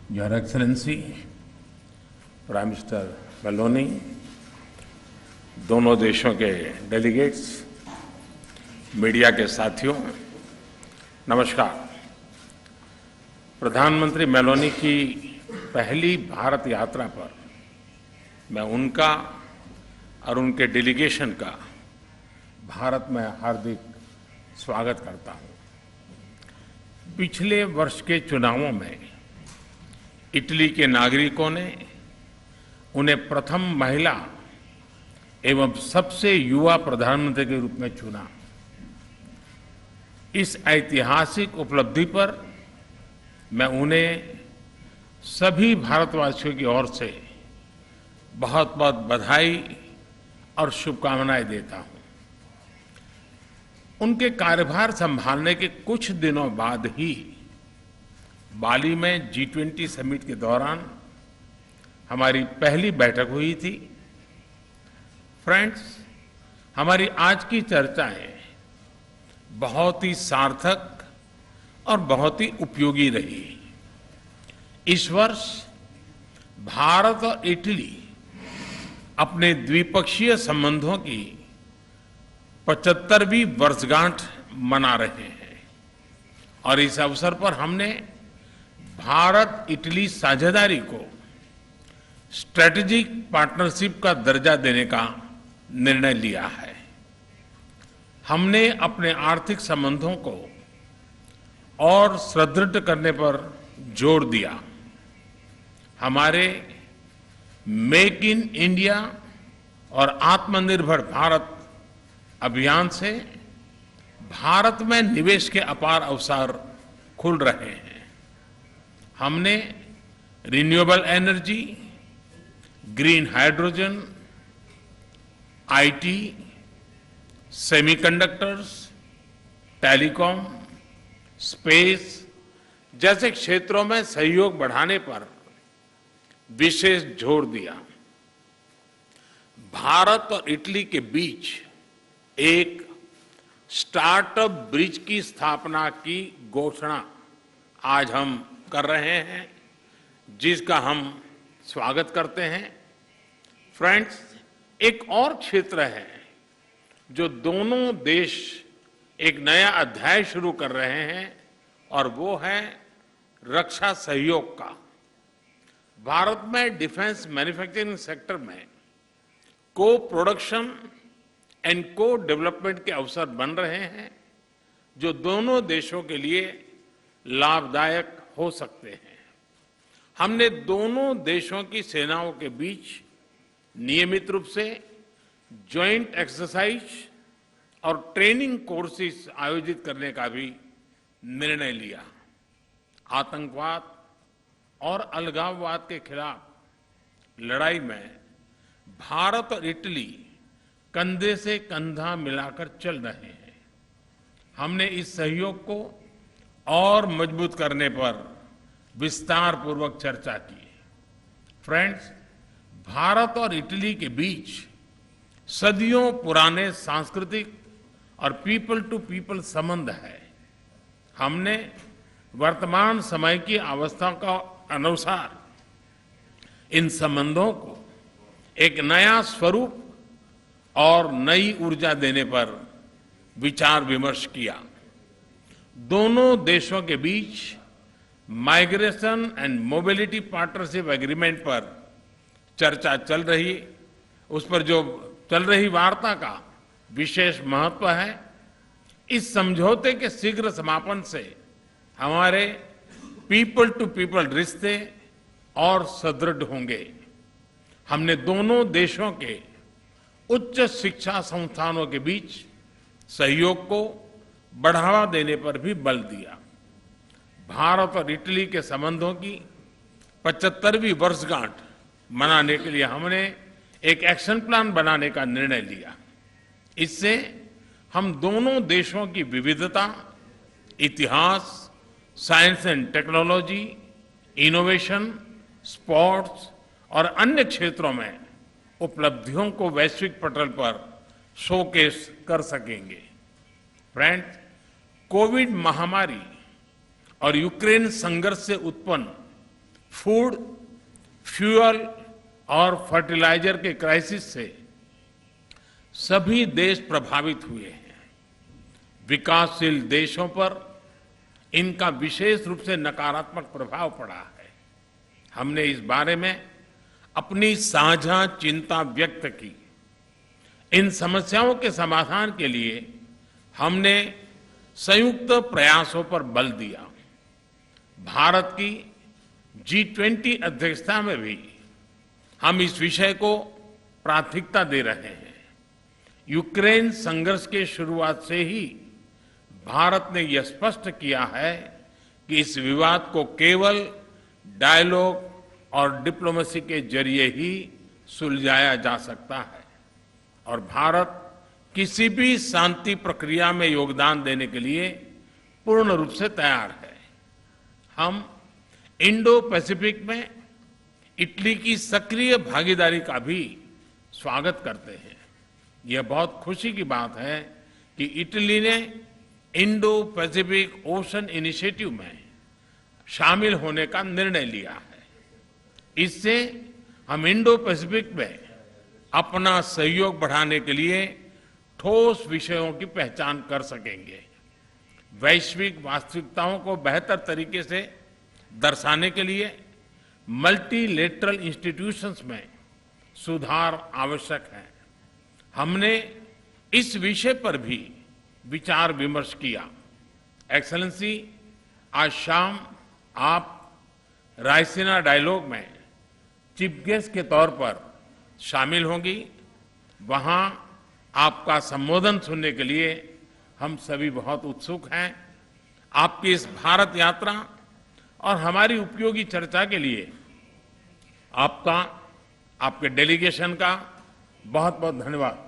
Your Excellency, Prime Minister Meloni, दोनों देशों के डेलीगेट्स, मीडिया के साथियों, नमस्कार। प्रधानमंत्री मेलोनी की पहली भारत यात्रा पर मैं उनका और उनके डेलीगेशन का भारत में हार्दिक स्वागत करता हूं। पिछले वर्ष के चुनावों में इटली के नागरिकों ने उन्हें प्रथम महिला एवं सबसे युवा प्रधानमंत्री के रूप में चुना। इस ऐतिहासिक उपलब्धि पर मैं उन्हें सभी भारतवासियों की ओर से बहुत बहुत बधाई और शुभकामनाएं देता हूं। उनके कार्यभार संभालने के कुछ दिनों बाद ही बाली में G20 समिट के दौरान हमारी पहली बैठक हुई थी। फ्रेंड्स, हमारी आज की चर्चाएं बहुत ही सार्थक और बहुत ही उपयोगी रही। इस वर्ष भारत और इटली अपने द्विपक्षीय संबंधों की 75वीं वर्षगांठ मना रहे हैं और इस अवसर पर हमने भारत इटली साझेदारी को स्ट्रेटेजिक पार्टनरशिप का दर्जा देने का निर्णय लिया है। हमने अपने आर्थिक संबंधों को और सुदृढ़ करने पर जोर दिया। हमारे मेक इन इंडिया और आत्मनिर्भर भारत अभियान से भारत में निवेश के अपार अवसर खुल रहे हैं। हमने renewable energy, green hydrogen, IT, semiconductors, telecom, space जैसे क्षेत्रों में सहयोग बढ़ाने पर विशेष जोर दिया। भारत और इटली के बीच एक स्टार्टअप ब्रिज की स्थापना की घोषणा आज हम कर रहे हैं, जिसका हम स्वागत करते हैं। फ्रेंड्स, एक और क्षेत्र है जो दोनों देश एक नया अध्याय शुरू कर रहे हैं और वो है रक्षा सहयोग का। भारत में डिफेंस मैन्युफैक्चरिंग सेक्टर में को प्रोडक्शन एंड को डेवलपमेंट के अवसर बन रहे हैं, जो दोनों देशों के लिए लाभदायक हो सकते हैं। हमने दोनों देशों की सेनाओं के बीच नियमित रूप से जॉइंट एक्सरसाइज और ट्रेनिंग कोर्सेज आयोजित करने का भी निर्णय लिया। आतंकवाद और अलगाववाद के खिलाफ लड़ाई में भारत और इटली कंधे से कंधा मिलाकर चल रहे हैं। हमने इस सहयोग को और मजबूत करने पर विस्तार पूर्वक चर्चा की। फ्रेंड्स, भारत और इटली के बीच सदियों पुराने सांस्कृतिक और पीपल टू पीपल संबंध है। हमने वर्तमान समय की अवस्था का अनुसार इन संबंधों को एक नया स्वरूप और नई ऊर्जा देने पर विचार विमर्श किया। दोनों देशों के बीच migration and mobility partnership agreement पर चर्चा चल रही, उस पर जो चल रही वार्ता का विशेष महत्व है। इस समझौते के शीघ्र समापन से हमारे पीपल टू पीपल रिश्ते और सुदृढ़ होंगे। हमने दोनों देशों के उच्च शिक्षा संस्थानों के बीच सहयोग को बढ़ावा देने पर भी बल दिया। भारत और इटली के संबंधों की 75वीं वर्षगांठ मनाने के लिए हमने एक एक्शन प्लान बनाने का निर्णय लिया। इससे हम दोनों देशों की विविधता, इतिहास, science and technology, innovation, sports और अन्य क्षेत्रों में उपलब्धियों को वैश्विक पटल पर शोकेस कर सकेंगे। फ्रेंड्स, कोविड महामारी और यूक्रेन संघर्ष से उत्पन्न फूड, फ्यूल और फर्टिलाइजर के क्राइसिस से सभी देश प्रभावित हुए हैं। विकासशील देशों पर इनका विशेष रूप से नकारात्मक प्रभाव पड़ा है। हमने इस बारे में अपनी साझा चिंता व्यक्त की। इन समस्याओं के समाधान के लिए हमने संयुक्त प्रयासों पर बल दिया। भारत की G20 अध्यक्षता में भी हम इस विषय को प्राथमिकता दे रहे हैं। यूक्रेन संघर्ष के शुरुआत से ही भारत ने यह स्पष्ट किया है कि इस विवाद को केवल डायलॉग और डिप्लोमेसी के जरिए ही सुलझाया जा सकता है और भारत किसी भी शांति प्रक्रिया में योगदान देने के लिए पूर्ण रूप से तैयार है। हम इंडो पैसिफिक में इटली की सक्रिय भागीदारी का भी स्वागत करते हैं। यह बहुत खुशी की बात है कि इटली ने इंडो पैसिफिक ओशन इनिशिएटिव में शामिल होने का निर्णय लिया है। इससे हम इंडो पैसिफिक में अपना सहयोग बढ़ाने के लिए ठोस विषयों की पहचान कर सकेंगे। वैश्विक वास्तविकताओं को बेहतर तरीके से दर्शाने के लिए मल्टीलेटरल इंस्टीट्यूशंस में सुधार आवश्यक है। हमने इस विषय पर भी विचार विमर्श किया। एक्सेलेंसी, आज शाम आप रायसीना डायलॉग में चीफ गेस्ट के तौर पर शामिल होंगी। वहां आपका संबोधन सुनने के लिए हम सभी बहुत उत्सुक हैं। आपकी इस भारत यात्रा और हमारी उपयोगी चर्चा के लिए आपका, आपके डेलीगेशन का बहुत बहुत धन्यवाद।